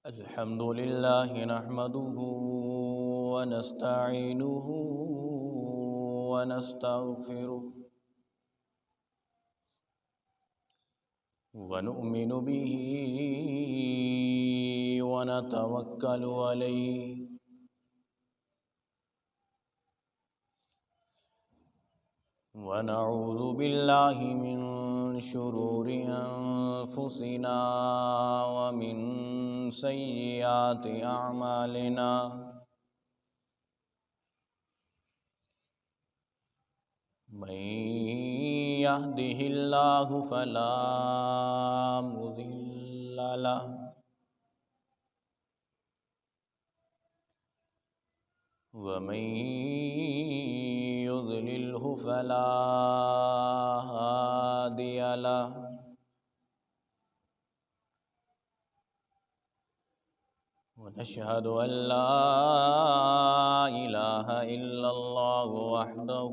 الحمد لله نحمده ونستعينه ونستغفره ونؤمن به ونتوكل عليه ونعوذ بالله من شرور أنفسنا ومن سيئات أعمالنا من يهده الله فلا مضل له ومن يضلله فلا هادي له ونشهد أن لا إله إلا الله وحده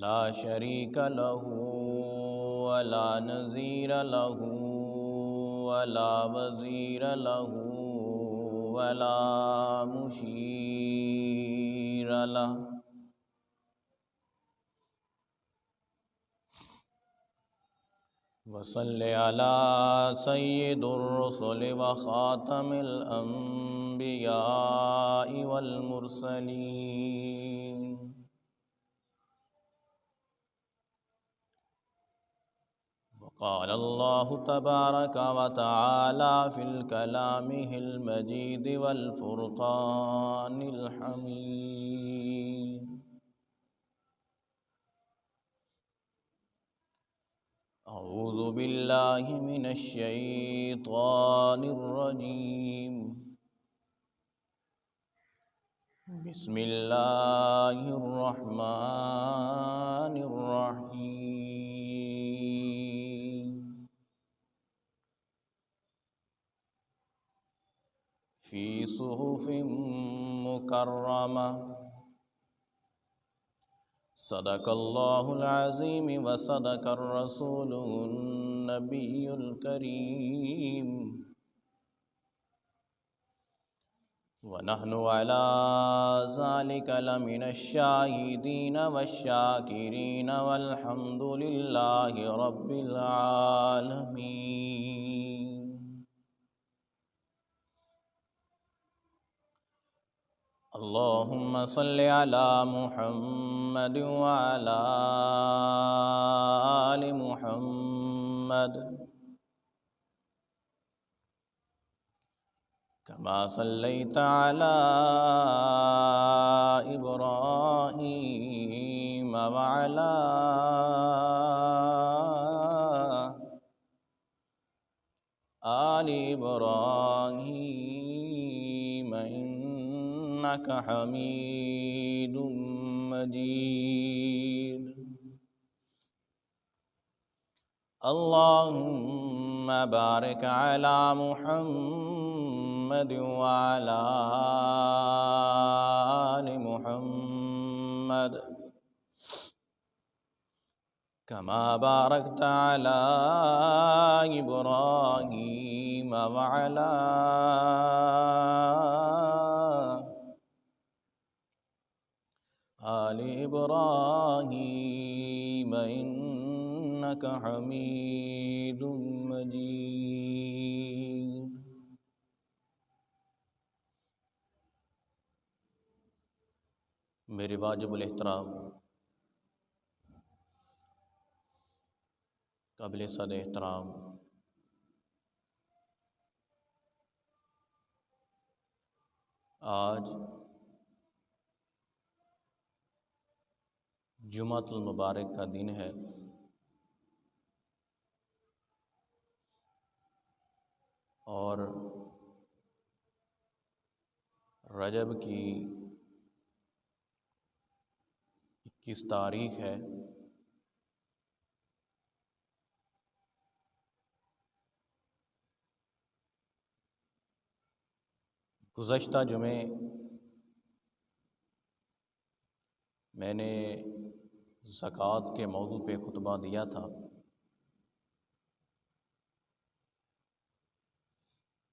لا شريك له ولا نظير له ولا وزير له ولا مشير له وصل على سيد الرسل وخاتم الأنبياء والمرسلين وقال الله تبارك وتعالى في الكلامه المجيد والفرقان الحميد أعوذ بالله من الشيطان الرجيم بسم الله الرحمن الرحيم في صحف مكرمة صدق الله العظيم وصدق الرسول النبي الكريم ونحن على ذلك لمن الشاهدين والشاكرين والحمد لله رب العالمين اللهم صل على محمد وعلى آل محمد كما صليت على إبراهيم وعلى آل إبراهيم إنك حميد مجيد اللهم بارك على محمد وعلى آل محمد كما باركت على إبراهيم وعلى آل إبراهيم إنك حميد مجيد میرے واجب الاحترام قابل صد احترام آج جمعۃ المبارک کا دن ہے اور رجب کی 21 تاریخ ہے۔ گزشتہ جمعے میں نے زکوٰۃ کے موضوع پہ خطبہ دیا تھا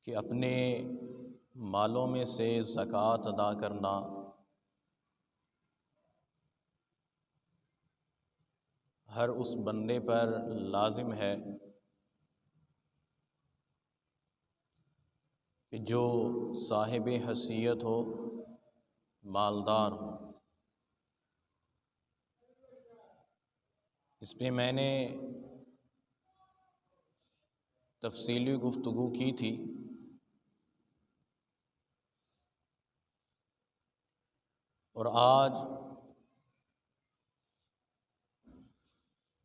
کہ اپنے مالوں میں سے زکوٰۃ ادا کرنا ہر اس بندے پر لازم ہے کہ جو صاحب حیثیت ہو، مالدار ہو۔ اس پہ میں نے تفصیلی گفتگو کی تھی، اور آج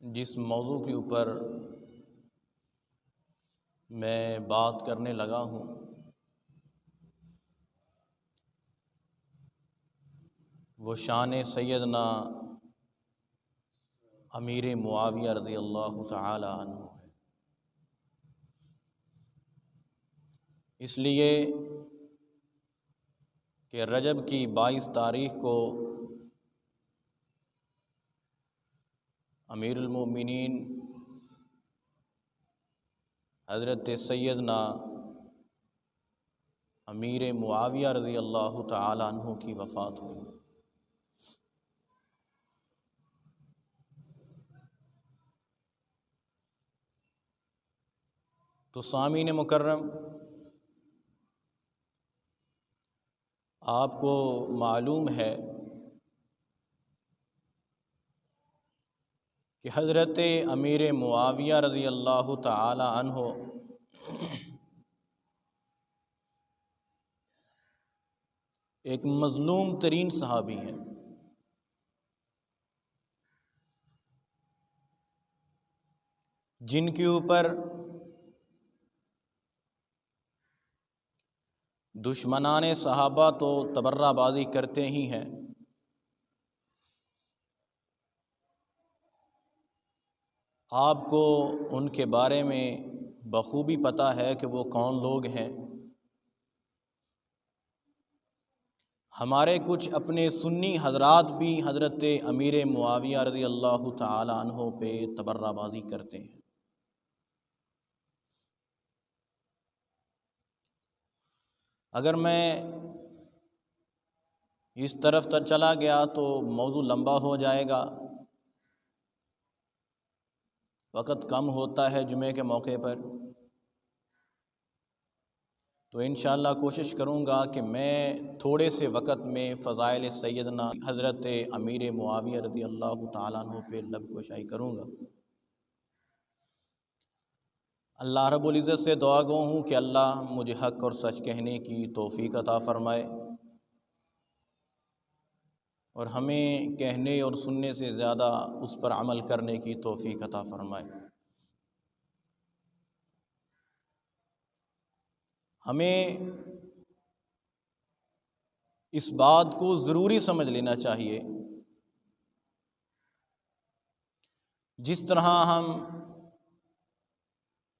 جس موضوع کے اوپر میں بات کرنے لگا ہوں وہ شان سیدنا امیر معاویہ رضی اللہ تعالی عنہ ہے۔ اس لیے کہ رجب کی 22 تاریخ کو امیر المومنین حضرت سیدنا امیر معاویہ رضی اللہ تعالی عنہ کی وفات ہوئی۔ تو سامعین مکرم، آپ کو معلوم ہے کہ حضرت امیر معاویہ رضی اللہ تعالی عنہ ایک مظلوم ترین صحابی ہیں۔ جن کے اوپر دشمنان صحابہ تو تبرہ بازی کرتے ہی ہیں، آپ کو ان کے بارے میں بخوبی پتہ ہے کہ وہ کون لوگ ہیں۔ ہمارے کچھ اپنے سنی حضرات بھی حضرت امیر معاویہ رضی اللہ تعالی عنہ پہ تبرہ بازی کرتے ہیں۔ اگر میں اس طرف تک چلا گیا تو موضوع لمبا ہو جائے گا، وقت کم ہوتا ہے جمعے کے موقع پر، تو انشاءاللہ کوشش کروں گا کہ میں تھوڑے سے وقت میں فضائل سیدنا حضرت امیر معاویہ رضی اللہ تعالیٰ عنہ پہ لب گشائی کروں گا۔ اللہ رب العزت سے دعا گو ہوں کہ اللہ مجھے حق اور سچ کہنے کی توفیق عطا فرمائے، اور ہمیں کہنے اور سننے سے زیادہ اس پر عمل کرنے کی توفیق عطا فرمائے۔ ہمیں اس بات کو ضروری سمجھ لینا چاہیے، جس طرح ہم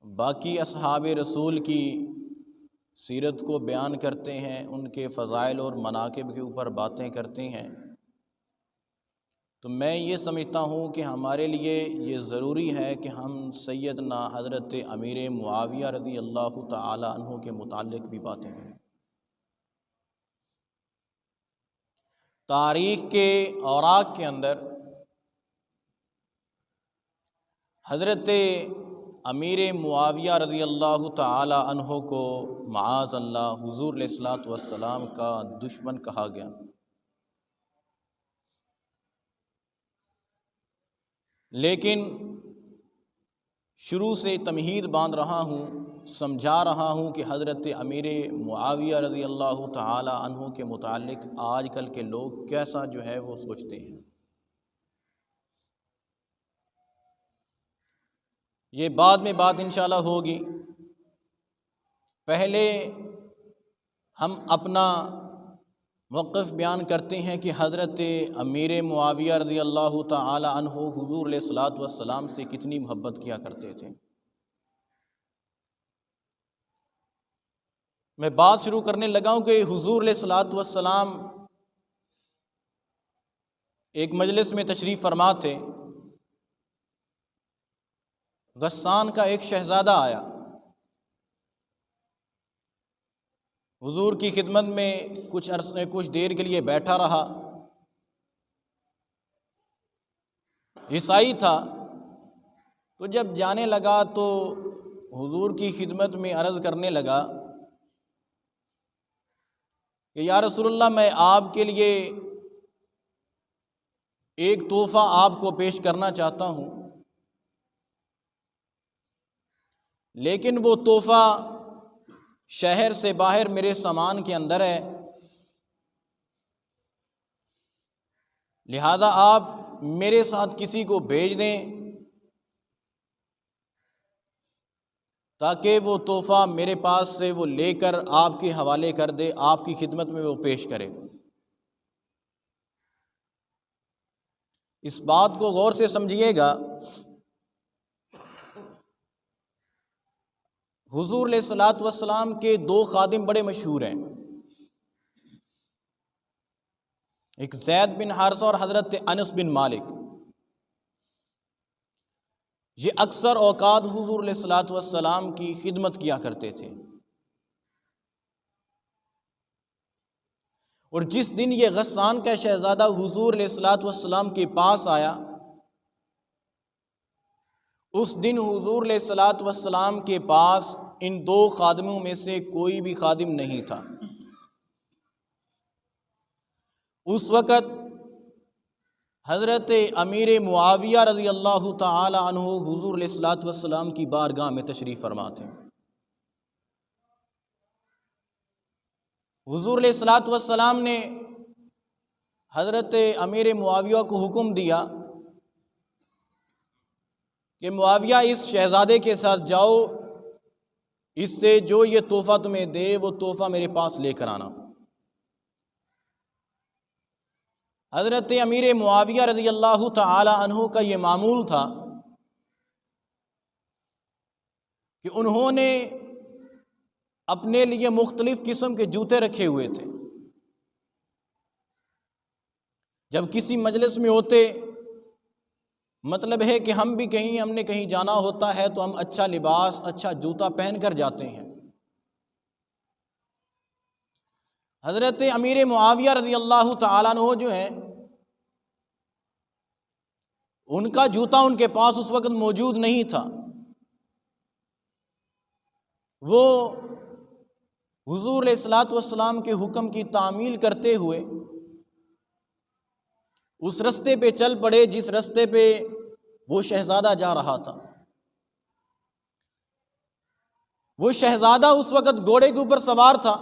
باقی اصحاب رسول کی سیرت کو بیان کرتے ہیں، ان کے فضائل اور مناقب کے اوپر باتیں کرتے ہیں، تو میں یہ سمجھتا ہوں کہ ہمارے لیے یہ ضروری ہے کہ ہم سیدنا حضرت امیر معاویہ رضی اللہ تعالی عنہ کے متعلق بھی باتیں کریں۔ تاریخ کے اوراق کے اندر حضرت امیر معاویہ رضی اللہ تعالی عنہ کو معاذ اللہ حضور علیہ الصلوۃ والسلام کا دشمن کہا گیا، لیکن شروع سے تمہید باندھ رہا ہوں، سمجھا رہا ہوں کہ حضرت امیر معاویہ رضی اللہ تعالی عنہ کے متعلق آج کل کے لوگ کیسا جو ہے وہ سوچتے ہیں۔ یہ بعد میں بات انشاءاللہ ہوگی، پہلے ہم اپنا موقف بیان کرتے ہیں کہ حضرت امیر معاویہ رضی اللہ تعالی عنہ حضور علیہ الصلوۃ والسلام سے کتنی محبت کیا کرتے تھے۔ میں بات شروع کرنے لگا ہوں کہ حضور علیہ الصلوۃ والسلام ایک مجلس میں تشریف فرما تھے، غسان کا ایک شہزادہ آیا، حضور کی خدمت میں کچھ دیر کے لیے بیٹھا رہا۔ عیسائی تھا، تو جب جانے لگا تو حضور کی خدمت میں عرض کرنے لگا کہ یا رسول اللہ، میں آپ کے لیے ایک تحفہ آپ کو پیش کرنا چاہتا ہوں، لیکن وہ تحفہ شہر سے باہر میرے سامان کے اندر ہے، لہذا آپ میرے ساتھ کسی کو بھیج دیں تاکہ وہ تحفہ میرے پاس سے وہ لے کر آپ کے حوالے کر دے، آپ کی خدمت میں وہ پیش کرے۔ اس بات کو غور سے سمجھیے گا، حضور علیہ الصلوۃ والسلام کے دو خادم بڑے مشہور ہیں، ایک زید بن حارثہ اور حضرت انس بن مالک۔ یہ اکثر اوقات حضور علیہ الصلوۃ والسلام کی خدمت کیا کرتے تھے، اور جس دن یہ غسان کا شہزادہ حضور علیہ الصلوۃ والسلام کے پاس آیا، اس دن حضور علیہ الصلوۃ والسلام کے پاس ان دو خادموں میں سے کوئی بھی خادم نہیں تھا۔ اس وقت حضرت امیر معاویہ رضی اللہ تعالی عنہ حضور علیہ الصلوۃ والسلام کی بارگاہ میں تشریف فرما تھے۔ حضور علیہ الصلوۃ والسلام نے حضرت امیر معاویہ کو حکم دیا کہ معاویہ، اس شہزادے کے ساتھ جاؤ، اس سے جو یہ تحفہ تمہیں دے وہ تحفہ میرے پاس لے کر آنا۔ حضرت امیر معاویہ رضی اللہ تعالی عنہ کا یہ معمول تھا کہ انہوں نے اپنے لیے مختلف قسم کے جوتے رکھے ہوئے تھے۔ جب کسی مجلس میں ہوتے، مطلب ہے کہ ہم نے کہیں جانا ہوتا ہے تو ہم اچھا لباس، اچھا جوتا پہن کر جاتے ہیں۔ حضرت امیر معاویہ رضی اللہ تعالیٰ عنہ جو ہیں، ان کا جوتا ان کے پاس اس وقت موجود نہیں تھا۔ وہ حضور علیہ الصلوۃ والسلام کے حکم کی تعمیل کرتے ہوئے اس رستے پہ چل پڑے جس رستے پہ وہ شہزادہ جا رہا تھا۔ وہ شہزادہ اس وقت گھوڑے کے اوپر سوار تھا،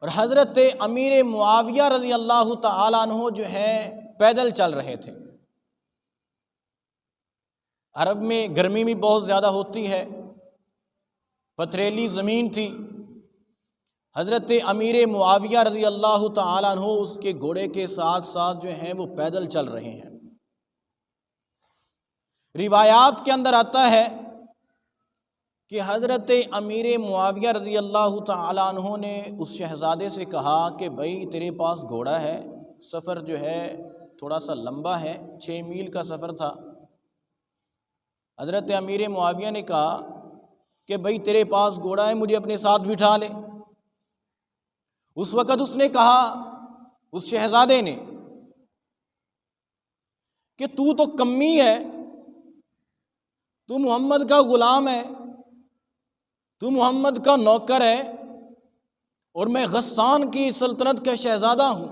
اور حضرت امیر معاویہ رضی اللہ تعالیٰ عنہ جو ہے پیدل چل رہے تھے۔ عرب میں گرمی بھی بہت زیادہ ہوتی ہے، پتھریلی زمین تھی۔ حضرت امیر معاویہ رضی اللہ تعالیٰ عنہ اس کے گھوڑے کے ساتھ ساتھ جو ہیں وہ پیدل چل رہے ہیں۔ روایات کے اندر آتا ہے کہ حضرت امیر معاویہ رضی اللہ تعالیٰ عنہ نے اس شہزادے سے کہا کہ بھائی تیرے پاس گھوڑا ہے، سفر جو ہے تھوڑا سا لمبا ہے، 6 میل کا سفر تھا۔ حضرت امیر معاویہ نے کہا کہ بھائی تیرے پاس گھوڑا ہے، مجھے اپنے ساتھ بٹھا لے۔ اس وقت اس نے کہا، اس شہزادے نے، کہ تو کمی ہے، تو محمد کا غلام ہے، تو محمد کا نوکر ہے، اور میں غسان کی سلطنت کا شہزادہ ہوں،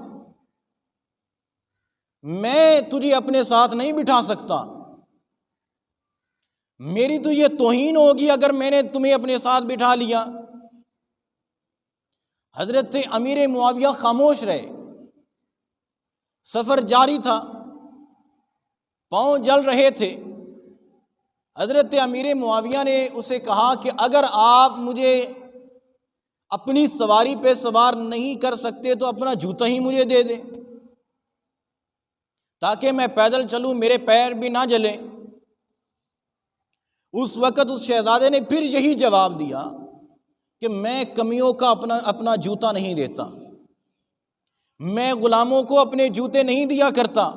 میں تجھے اپنے ساتھ نہیں بٹھا سکتا، میری تو یہ توہین ہوگی اگر میں نے تمہیں اپنے ساتھ بٹھا لیا۔ حضرت امیر معاویہ خاموش رہے، سفر جاری تھا، پاؤں جل رہے تھے۔ حضرت امیر معاویہ نے اسے کہا کہ اگر آپ مجھے اپنی سواری پہ سوار نہیں کر سکتے تو اپنا جوتا ہی مجھے دے دیں تاکہ میں پیدل چلوں، میرے پیر بھی نہ جلیں۔ اس وقت اس شہزادے نے پھر یہی جواب دیا کہ میں کمیوں کا اپنا جوتا نہیں دیتا، میں غلاموں کو اپنے جوتے نہیں دیا کرتا۔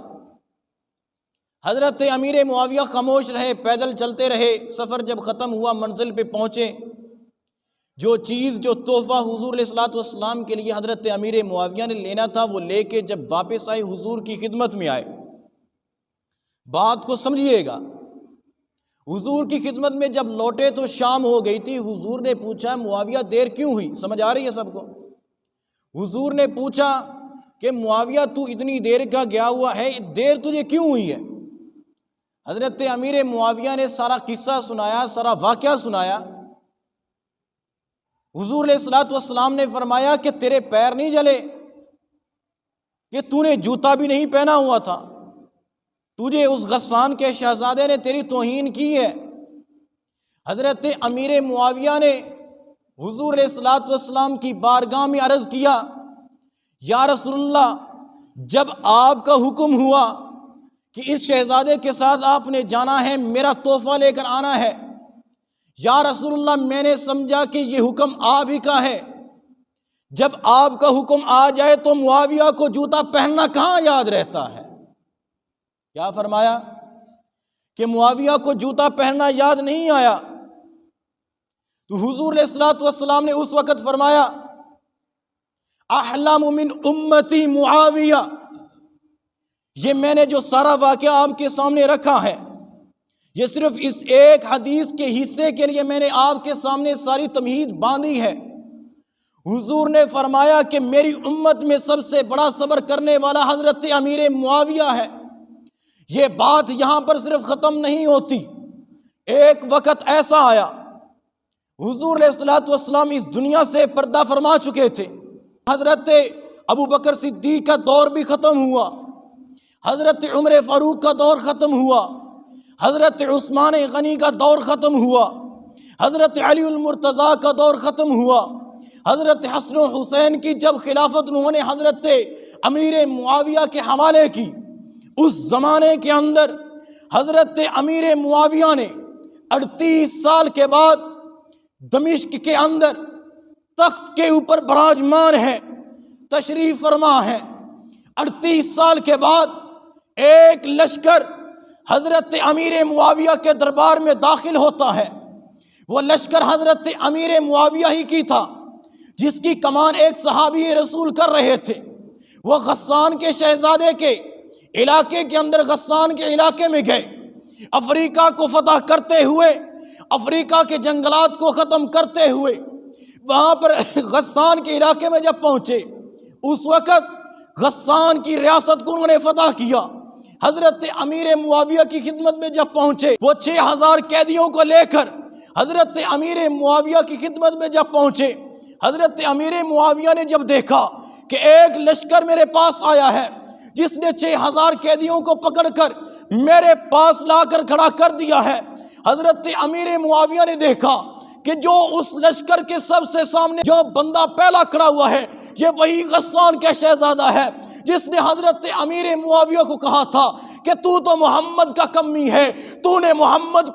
حضرت امیر معاویہ خاموش رہے، پیدل چلتے رہے۔ سفر جب ختم ہوا، منزل پہ پہنچے، جو چیز جو تحفہ حضور علیہ الصلوۃ والسلام کے لیے حضرت امیر معاویہ نے لینا تھا وہ لے کے جب واپس آئے، حضور کی خدمت میں آئے۔ بات کو سمجھیے گا، حضور کی خدمت میں جب لوٹے تو شام ہو گئی تھی۔ حضور نے پوچھا معاویہ دیر کیوں ہوئی؟ سمجھ آ رہی ہے سب کو؟ حضور نے پوچھا کہ معاویہ تو اتنی دیر کا گیا ہوا ہے، دیر تجھے کیوں ہوئی ہے؟ حضرت امیر معاویہ نے سارا قصہ سنایا، سارا واقعہ سنایا۔ حضور علیہ الصلوۃ والسلام نے فرمایا کہ تیرے پیر نہیں جلے کہ تو نے جوتا بھی نہیں پہنا ہوا تھا؟ تجھے اس غسان کے شہزادے نے تیری توہین کی ہے۔ حضرت امیر معاویہ نے حضور علیہ الصلوۃ والسلام کی بارگاہ میں عرض کیا، یا رسول اللہ، جب آپ کا حکم ہوا کہ اس شہزادے کے ساتھ آپ نے جانا ہے، میرا تحفہ لے کر آنا ہے، یا رسول اللہ میں نے سمجھا کہ یہ حکم آپ ہی کا ہے۔ جب آپ کا حکم آ جائے تو معاویہ کو جوتا پہننا کہاں یاد رہتا ہے؟ کیا فرمایا کہ معاویہ کو جوتا پہننا یاد نہیں آیا؟ تو حضور علیہ الصلوۃ والسلام نے اس وقت فرمایا، احلم من امتی معاویہ۔ یہ میں نے جو سارا واقعہ آپ کے سامنے رکھا ہے، یہ صرف اس ایک حدیث کے حصے کے لیے میں نے آپ کے سامنے ساری تمہید باندھی ہے۔ حضور نے فرمایا کہ میری امت میں سب سے بڑا صبر کرنے والا حضرت امیر معاویہ ہے۔ یہ بات یہاں پر صرف ختم نہیں ہوتی، ایک وقت ایسا آیا، حضور علیہ الصلوۃ والسلام اس دنیا سے پردہ فرما چکے تھے، حضرت ابو بکر صدیق کا دور بھی ختم ہوا، حضرت عمر فاروق کا دور ختم ہوا، حضرت عثمان غنی کا دور ختم ہوا، حضرت علی المرتضیٰ کا دور ختم ہوا، حضرت حسن و حسین کی جب خلافت انہوں نے حضرت امیر معاویہ کے حوالے کی، اس زمانے کے اندر حضرت امیر معاویہ نے 38 سال کے بعد دمشق کے اندر تخت کے اوپر براجمان ہے، تشریف فرما ہے۔ 38 سال کے بعد ایک لشکر حضرت امیر معاویہ کے دربار میں داخل ہوتا ہے۔ وہ لشکر حضرت امیر معاویہ ہی کی تھا، جس کی کمان ایک صحابی رسول کر رہے تھے۔ وہ غسان کے شہزادے کے علاقے کے اندر، غسان کے علاقے میں گئے، افریقہ کو فتح کرتے ہوئے، افریقہ کے جنگلات کو ختم کرتے ہوئے وہاں پر غسان کے علاقے میں جب پہنچے، اس وقت غسان کی ریاست کو انہوں نے فتح کیا۔ حضرت امیر معاویہ کی خدمت میں جب پہنچے، وہ 6000 قیدیوں کو لے کر حضرت امیر معاویہ کی خدمت میں جب پہنچے، حضرت امیر معاویہ نے جب دیکھا کہ ایک لشکر میرے پاس آیا ہے جس نے 6000 قیدیوں کو پکڑ کر میرے پاس لا کر کھڑا کر دیا ہے، حضرت امیر معاویہ نے دیکھا کہ جو اس لشکر کے سب سے سامنے جو بندہ پہلا کھڑا ہوا ہے، یہ وہی غسان کا شہزادہ ہے جس نے حضرت امیر معاویہ کو کہا تھا کہ تو محمد کا کمی ہے، تو محمد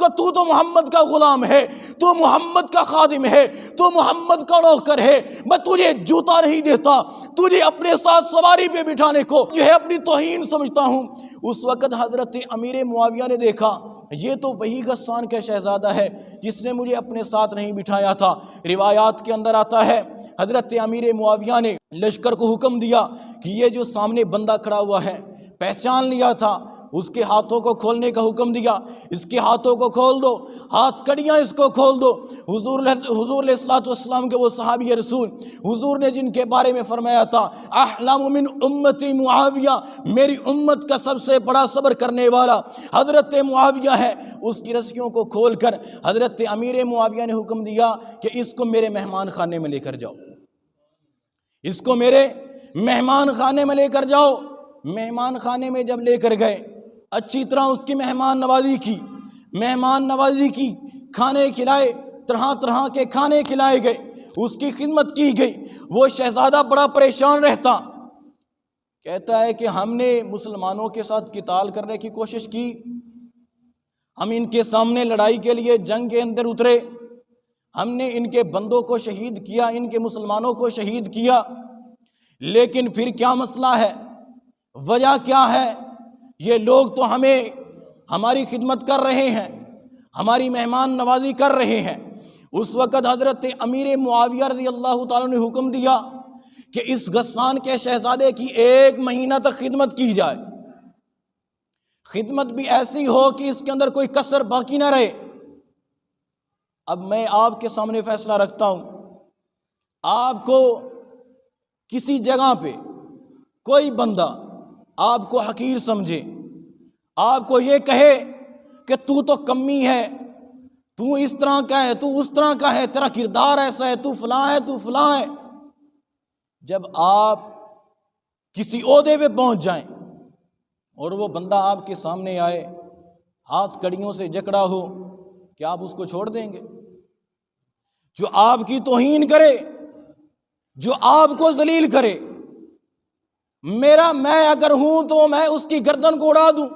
کا غلام ہے، تو محمد کا خادم ہے، تو محمد کا نوکر ہے، میں تجھے جوتا نہیں دیتا، تجھے اپنے ساتھ سواری پہ بٹھانے کو جو ہے اپنی توہین سمجھتا ہوں۔ اس وقت حضرت امیر معاویہ نے دیکھا یہ تو وہی غسان کا شہزادہ ہے جس نے مجھے اپنے ساتھ نہیں بٹھایا تھا۔ روایات کے اندر آتا ہے حضرت امیر معاویہ نے لشکر کو حکم دیا کہ یہ جو سامنے بندہ کھڑا ہوا ہے، پہچان لیا تھا، اس کے ہاتھوں کو کھولنے کا حکم دیا، اس کے ہاتھوں کو کھول دو، ہاتھ کڑیاں اس کو کھول دو۔ حضور علیہ الصلوۃ والسلام کے وہ صحابی رسول، حضور نے جن کے بارے میں فرمایا تھا احلم من امتی معاویہ، میری امت کا سب سے بڑا صبر کرنے والا حضرت معاویہ ہے، اس کی رسیوں کو کھول کر حضرت امیر معاویہ نے حکم دیا کہ اس کو میرے مہمان خانے میں لے کر جاؤ، اس کو میرے مہمان خانے میں لے کر جاؤ۔ مہمان خانے میں جب لے کر گئے، اچھی طرح اس کی مہمان نوازی کی، کھانے کھلائے، طرح طرح کے کھانے کھلائے گئے، اس کی خدمت کی گئی۔ وہ شہزادہ بڑا پریشان رہتا، کہتا ہے کہ ہم نے مسلمانوں کے ساتھ قتال کرنے کی کوشش کی، ہم ان کے سامنے لڑائی کے لیے جنگ کے اندر اترے، ہم نے ان کے بندوں کو شہید کیا، ان کے مسلمانوں کو شہید کیا، لیکن پھر کیا مسئلہ ہے، وجہ کیا ہے؟ یہ لوگ تو ہماری خدمت کر رہے ہیں، ہماری مہمان نوازی کر رہے ہیں۔ اس وقت حضرت امیر معاویہ رضی اللہ تعالیٰ نے حکم دیا کہ اس غسان کے شہزادے کی 1 مہینہ تک خدمت کی جائے، خدمت بھی ایسی ہو کہ اس کے اندر کوئی کسر باقی نہ رہے۔ اب میں آپ کے سامنے فیصلہ رکھتا ہوں، آپ کو کسی جگہ پہ کوئی بندہ آپ کو حقیر سمجھے، آپ کو یہ کہے کہ تو کمی ہے، تو اس طرح کا ہے، تو اس طرح کا ہے، تیرا کردار ایسا ہے، تو فلاں ہے، تو فلاں ہے۔ جب آپ کسی عہدے پہ پہنچ جائیں اور وہ بندہ آپ کے سامنے آئے، ہاتھ کڑیوں سے جکڑا ہو، کیا آپ اس کو چھوڑ دیں گے؟ جو آپ کی توہین کرے، جو آپ کو ذلیل کرے، میں اگر ہوں تو میں اس کی گردن کو اڑا دوں۔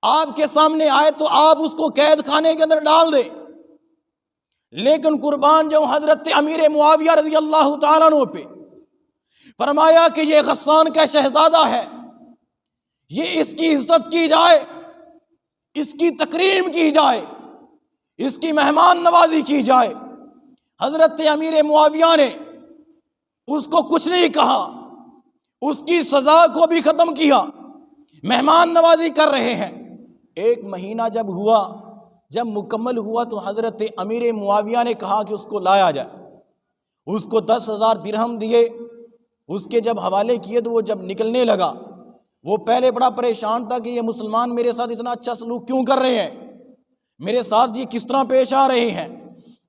آپ کے سامنے آئے تو آپ اس کو قید خانے کے اندر ڈال دیں، لیکن قربان جو حضرت امیر معاویہ رضی اللہ تعالیٰ عنہ پہ فرمایا کہ یہ غسان کا شہزادہ ہے، یہ اس کی عزت کی جائے، اس کی تکریم کی جائے، اس کی مہمان نوازی کی جائے۔ حضرت امیر معاویہ نے اس کو کچھ نہیں کہا، اس کی سزا کو بھی ختم کیا، مہمان نوازی کر رہے ہیں۔ 1 مہینہ جب مکمل ہوا تو حضرت امیر معاویہ نے کہا کہ اس کو لایا جائے، اس کو 10,000 درہم دیے، اس کے جب حوالے کیے تو وہ جب نکلنے لگا، وہ پہلے بڑا پریشان تھا کہ یہ مسلمان میرے ساتھ اتنا اچھا سلوک کیوں کر رہے ہیں، میرے ساتھ یہ کس طرح پیش آ رہے ہیں۔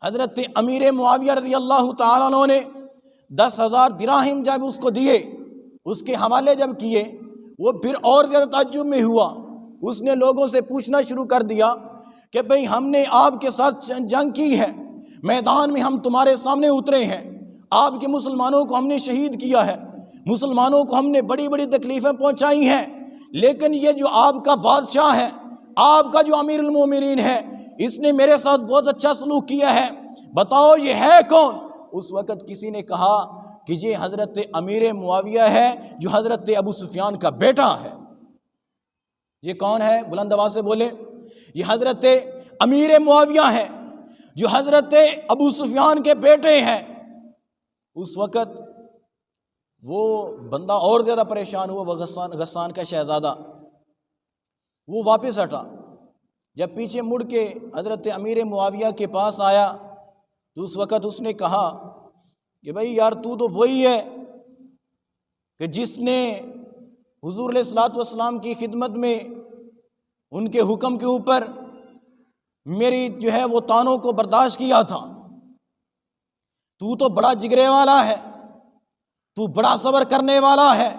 حضرت امیر معاویہ رضی اللہ تعالیٰ عنہ نے 10,000 دراہم جب اس کو دیے، اس کے حوالے جب کیے، وہ پھر اور زیادہ تعجب میں ہوا۔ اس نے لوگوں سے پوچھنا شروع کر دیا کہ بھئی ہم نے آپ کے ساتھ جنگ کی ہے، میدان میں ہم تمہارے سامنے اترے ہیں، آپ کے مسلمانوں کو ہم نے شہید کیا ہے، مسلمانوں کو ہم نے بڑی بڑی تکلیفیں پہنچائی ہیں، لیکن یہ جو آپ کا بادشاہ ہے، آپ کا جو امیر المومنین ہے، اس نے میرے ساتھ بہت اچھا سلوک کیا ہے، بتاؤ یہ ہے کون؟ اس وقت کسی نے کہا کہ یہ حضرت امیر معاویہ ہے جو حضرت ابو سفیان کا بیٹا ہے۔ یہ کون ہے؟ بلند آواز سے بولے۔ یہ حضرت امیر معاویہ ہے جو حضرت ابو سفیان کے بیٹے ہیں۔ اس وقت وہ بندہ اور زیادہ پریشان ہوا، وہ غسان کا شہزادہ، وہ واپس ہٹا۔ جب پیچھے مڑ کے حضرت امیر معاویہ کے پاس آیا تو اس وقت اس نے کہا کہ بھئی یار تو وہی ہے کہ جس نے حضور علیہ الصلوۃ والسلام کی خدمت میں ان کے حکم کے اوپر میری جو ہے وہ طعنوں کو برداشت کیا تھا، تو بڑا جگرے والا ہے، تو بڑا صبر کرنے والا ہے۔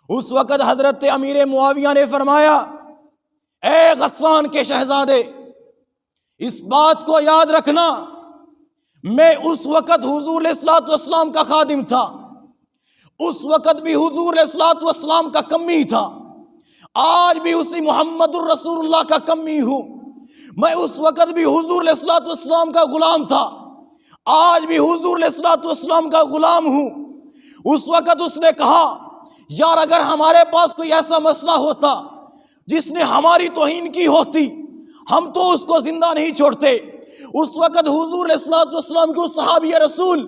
اس وقت حضرت امیر معاویہ نے فرمایا، اے غسان کے شہزادے، اس بات کو یاد رکھنا، میں اس وقت حضور علیہ الصلوۃ والسلام کا خادم تھا، اس وقت بھی حضور علیہ الصلوۃ والسلام کا کمی تھا، آج بھی اسی محمد الرسول اللہ کا کمی ہوں، میں اس وقت بھی حضور علیہ الصلوۃ والسلام کا غلام تھا، آج بھی حضور علیہ الصلوۃ والسلام کا غلام ہوں۔ اس وقت اس نے کہا یار اگر ہمارے پاس کوئی ایسا مسئلہ ہوتا جس نے ہماری توہین کی ہوتی، ہم تو اس کو زندہ نہیں چھوڑتے۔ اس وقت حضور علیہ الصلوۃ والسلام کے صحابی رسول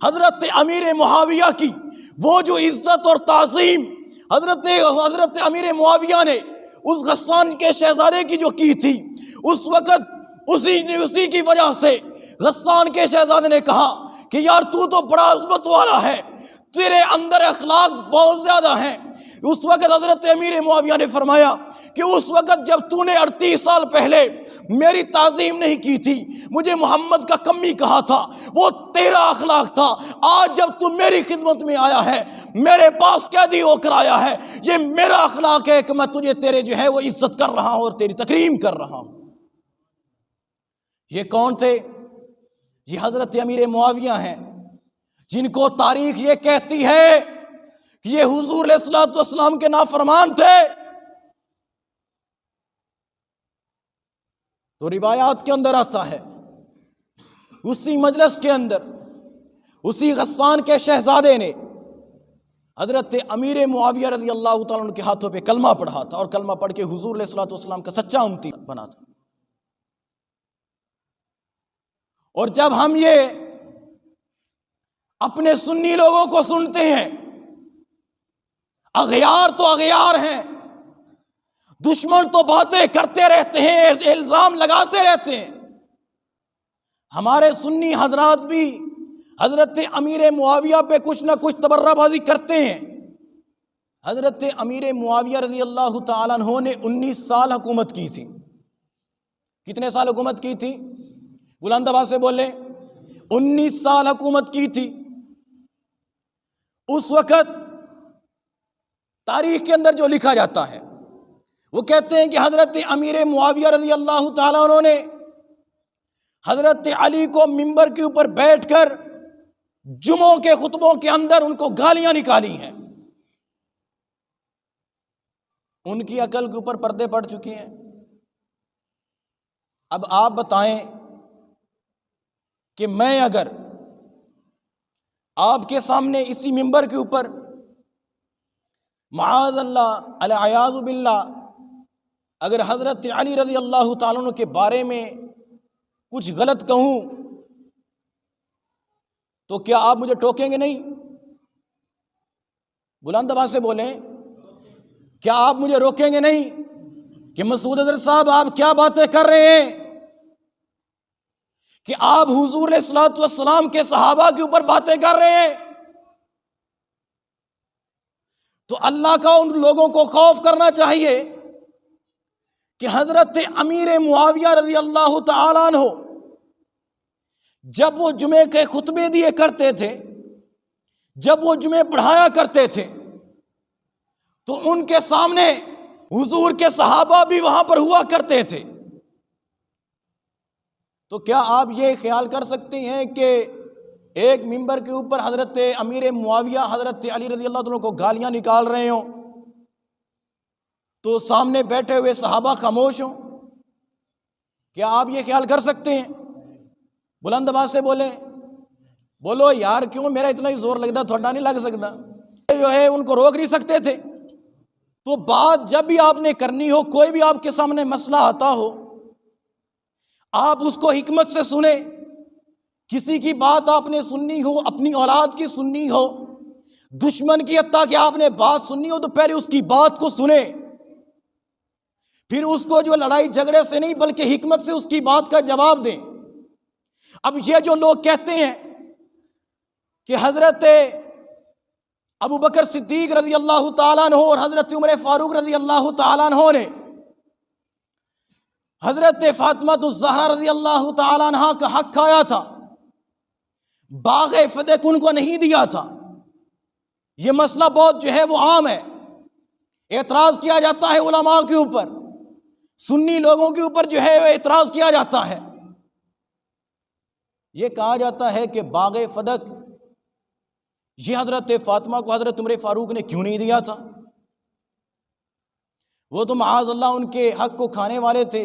حضرت امیر معاویہ کی وہ جو عزت اور تعظیم حضرت امیر معاویہ نے اس غسان کے شہزادے کی جو کی تھی، اس وقت اسی کی وجہ سے غسان کے شہزادے نے کہا کہ یار تو بڑا عظمت والا ہے، تیرے اندر اخلاق بہت زیادہ ہیں۔ اس وقت حضرت امیر معاویہ نے فرمایا کہ اس وقت جب تو نے 38 سال پہلے میری تعظیم نہیں کی تھی، مجھے محمد کا کمی کہا تھا، وہ تیرا اخلاق تھا، آج جب تو میری خدمت میں آیا ہے، میرے پاس قیدی ہو کر آیا ہے، یہ میرا اخلاق ہے کہ میں تجھے تیرے جو ہے وہ عزت کر رہا ہوں اور تیری تکریم کر رہا ہوں۔ یہ کون تھے؟ یہ حضرت امیر معاویہ ہیں جن کو تاریخ یہ کہتی ہے کہ یہ حضور علیہ الصلوۃ والسلام کے نافرمان تھے۔ تو روایات کے اندر آتا ہے اسی مجلس کے اندر اسی غسان کے شہزادے نے حضرت امیر معاویہ رضی اللہ تعالیٰ عنہ کے ہاتھوں پہ کلمہ پڑھا تھا، اور کلمہ پڑھ کے حضور علیہ الصلوۃ والسلام کا سچا امتی بنا تھا۔ اور جب ہم یہ اپنے سنی لوگوں کو سنتے ہیں، اغیار تو اغیار ہیں، دشمن تو باتیں کرتے رہتے ہیں، الزام لگاتے رہتے ہیں، ہمارے سنی حضرات بھی حضرت امیر معاویہ پہ کچھ نہ کچھ تبرہ بازی کرتے ہیں۔ حضرت امیر معاویہ رضی اللہ تعالیٰ عنہ نے 19 سال حکومت کی تھی۔ کتنے سال حکومت کی تھی؟ بلند آواز سے بولیں، 19 سال حکومت کی تھی۔ اس وقت تاریخ کے اندر جو لکھا جاتا ہے وہ کہتے ہیں کہ حضرت امیر معاویہ رضی اللہ تعالیٰ عنہ نے حضرت علی کو منبر کے اوپر بیٹھ کر جمعوں کے خطبوں کے اندر ان کو گالیاں نکالی ہیں۔ ان کی عقل کے اوپر پردے پڑ چکے ہیں۔ اب آپ بتائیں کہ میں اگر آپ کے سامنے اسی منبر کے اوپر معاذ اللہ العیاذ باللہ اگر حضرت علی رضی اللہ تعالیٰ عنہ کے بارے میں کچھ غلط کہوں تو کیا آپ مجھے ٹوکیں گے نہیں؟ بلند آواز سے بولیں، کیا آپ مجھے روکیں گے نہیں کہ مسعود اظہر صاحب آپ کیا باتیں کر رہے ہیں کہ آپ حضور علیہ الصلوۃ والسلام کے صحابہ کے اوپر باتیں کر رہے ہیں؟ تو اللہ کا ان لوگوں کو خوف کرنا چاہیے کہ حضرت امیر معاویہ رضی اللہ تعالیٰ عنہ جب وہ جمعے کے خطبے دیے کرتے تھے، جب وہ جمعے پڑھایا کرتے تھے، تو ان کے سامنے حضور کے صحابہ بھی وہاں پر ہوا کرتے تھے۔ تو کیا آپ یہ خیال کر سکتے ہیں کہ ایک منبر کے اوپر حضرت امیر معاویہ حضرت علی رضی اللہ عنہ کو گالیاں نکال رہے ہوں تو سامنے بیٹھے ہوئے صحابہ خاموش ہوں؟ کیا آپ یہ خیال کر سکتے ہیں؟ بلند آواز سے بولیں، بولو یار، کیوں میرا اتنا ہی زور لگتا، تھوڑا نہیں لگ سکتا؟ جو ہے ان کو روک نہیں سکتے تھے؟ تو بات جب بھی آپ نے کرنی ہو، کوئی بھی آپ کے سامنے مسئلہ آتا ہو، آپ اس کو حکمت سے سنیں۔ کسی کی بات آپ نے سننی ہو، اپنی اولاد کی سننی ہو، دشمن کی حتیٰ کہ آپ نے بات سننی ہو تو پہلے اس کی بات کو سنیں، پھر اس کو جو لڑائی جھگڑے سے نہیں بلکہ حکمت سے اس کی بات کا جواب دیں۔ اب یہ جو لوگ کہتے ہیں کہ حضرت ابو بکر صدیق رضی اللہ تعالیٰ عنہ اور حضرت عمر فاروق رضی اللہ تعالیٰ عنہ نے حضرت فاطمہ الزہرا رضی اللہ تعالیٰ عنہ کا حق کھایا تھا، باغ فتح ان کو نہیں دیا تھا، یہ مسئلہ بہت جو ہے وہ عام ہے، اعتراض کیا جاتا ہے علماء کے اوپر، سنی لوگوں کے اوپر جو ہے وہ اعتراض کیا جاتا ہے۔ یہ کہا جاتا ہے کہ باغ فدق یہ حضرت فاطمہ کو حضرت عمر فاروق نے کیوں نہیں دیا تھا؟ وہ تو معاذ اللہ ان کے حق کو کھانے والے تھے،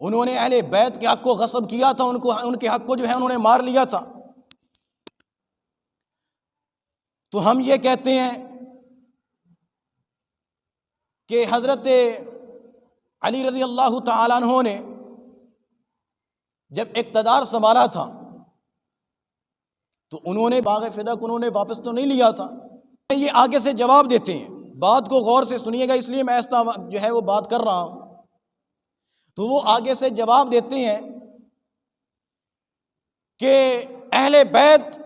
انہوں نے اہل بیت کے حق کو غصب کیا تھا، ان کے حق کو جو ہے انہوں نے مار لیا تھا۔ تو ہم یہ کہتے ہیں کہ حضرت علی رضی اللہ تعالیٰ عنہ نے جب اقتدار سنبھالا تھا تو انہوں نے باغ فدق انہوں نے واپس تو نہیں لیا تھا۔ یہ آگے سے جواب دیتے ہیں، بات کو غور سے سنیے گا، اس لیے میں ایسا جو ہے وہ بات کر رہا ہوں۔ تو وہ آگے سے جواب دیتے ہیں کہ اہل بیت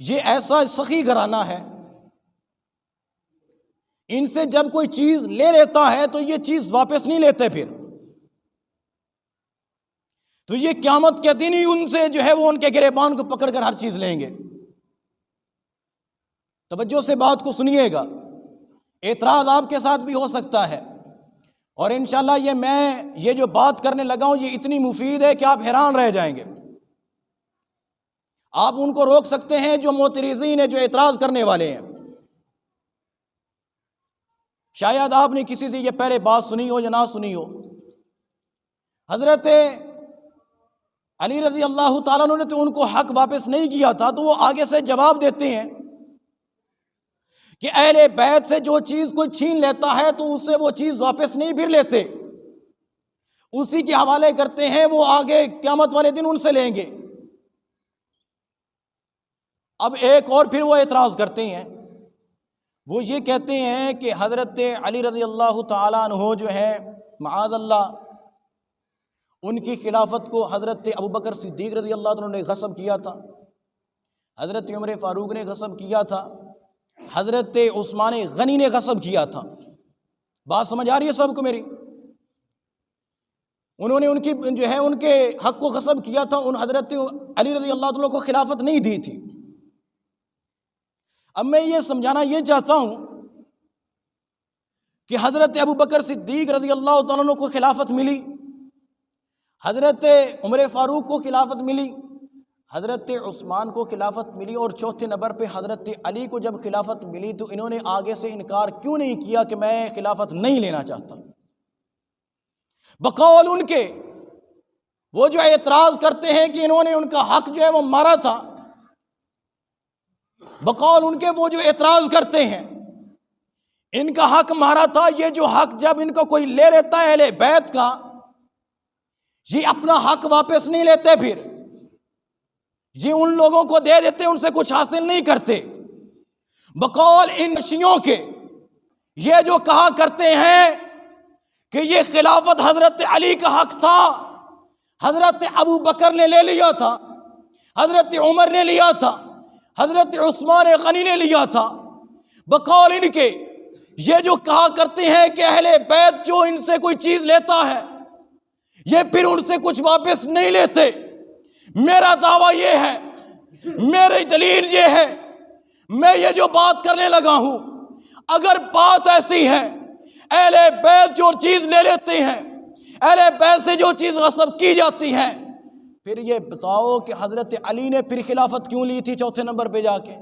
یہ ایسا سخی گھرانہ ہے، ان سے جب کوئی چیز لے لیتا ہے تو یہ چیز واپس نہیں لیتے، پھر تو یہ قیامت کے دن ہی ان سے جو ہے وہ ان کے گریبان کو پکڑ کر ہر چیز لیں گے۔ توجہ سے بات کو سنیے گا، اعتراض آپ کے ساتھ بھی ہو سکتا ہے، اور انشاءاللہ یہ جو بات کرنے لگا ہوں یہ اتنی مفید ہے کہ آپ حیران رہ جائیں گے۔ آپ ان کو روک سکتے ہیں جو معترضین ہیں، جو اعتراض کرنے والے ہیں۔ شاید آپ نے کسی سے یہ پہلے بات سنی ہو یا نہ سنی ہو، حضرت علی رضی اللہ تعالیٰ عنہ نے تو ان کو حق واپس نہیں کیا تھا، تو وہ آگے سے جواب دیتے ہیں کہ اہل بیت سے جو چیز کوئی چھین لیتا ہے تو اس سے وہ چیز واپس نہیں پھر لیتے، اسی کے حوالے کرتے ہیں، وہ آگے قیامت والے دن ان سے لیں گے۔ اب ایک اور پھر وہ اعتراض کرتے ہیں، وہ یہ کہتے ہیں کہ حضرت علی رضی اللہ تعالیٰ عنہ جو ہے معاذ اللہ، ان کی خلافت کو حضرت ابوبکر صدیق رضی اللہ عنہ نے غصب کیا تھا، حضرت عمر فاروق نے غصب کیا تھا، حضرت عثمان غنی نے غصب کیا تھا۔ بات سمجھ آ رہی ہے سب کو میری؟ انہوں نے ان کی جو ہے ان کے حق کو غصب کیا تھا، ان حضرت علی رضی اللہ عنہ کو خلافت نہیں دی تھی۔ اب میں یہ سمجھانا یہ چاہتا ہوں کہ حضرت ابوبکر صدیق رضی اللہ تعالیٰ عنہ کو خلافت ملی، حضرت عمر فاروق کو خلافت ملی، حضرت عثمان کو خلافت ملی، اور چوتھے نمبر پہ حضرت علی کو جب خلافت ملی تو انہوں نے آگے سے انکار کیوں نہیں کیا کہ میں خلافت نہیں لینا چاہتا؟ بقول ان کے وہ جو اعتراض کرتے ہیں کہ انہوں نے ان کا حق جو ہے وہ مارا تھا، بقول ان کے وہ جو اعتراض کرتے ہیں ان کا حق مارا تھا، یہ جو حق جب ان کو کوئی لے لیتا ہے اہل بیت کا، یہ اپنا حق واپس نہیں لیتے، پھر یہ ان لوگوں کو دے دیتے، ان سے کچھ حاصل نہیں کرتے۔ بقول ان شیعوں کے یہ جو کہا کرتے ہیں کہ یہ خلافت حضرت علی کا حق تھا، حضرت ابو بکر نے لے لیا تھا، حضرت عمر نے لیا تھا، حضرت عثمان غنی نے لیا تھا، بقول ان کے یہ جو کہا کرتے ہیں کہ اہل بیت جو ان سے کوئی چیز لیتا ہے یہ پھر ان سے کچھ واپس نہیں لیتے، میرا دعویٰ یہ ہے، میری دلیل یہ ہے، میں یہ جو بات کرنے لگا ہوں، اگر بات ایسی ہے اہل بیت جو چیز لے لیتے ہیں، اہل بیت سے جو چیز غصب کی جاتی ہے، پھر یہ بتاؤ کہ حضرت علی نے پھر خلافت کیوں لی تھی چوتھے نمبر پہ جا کے؟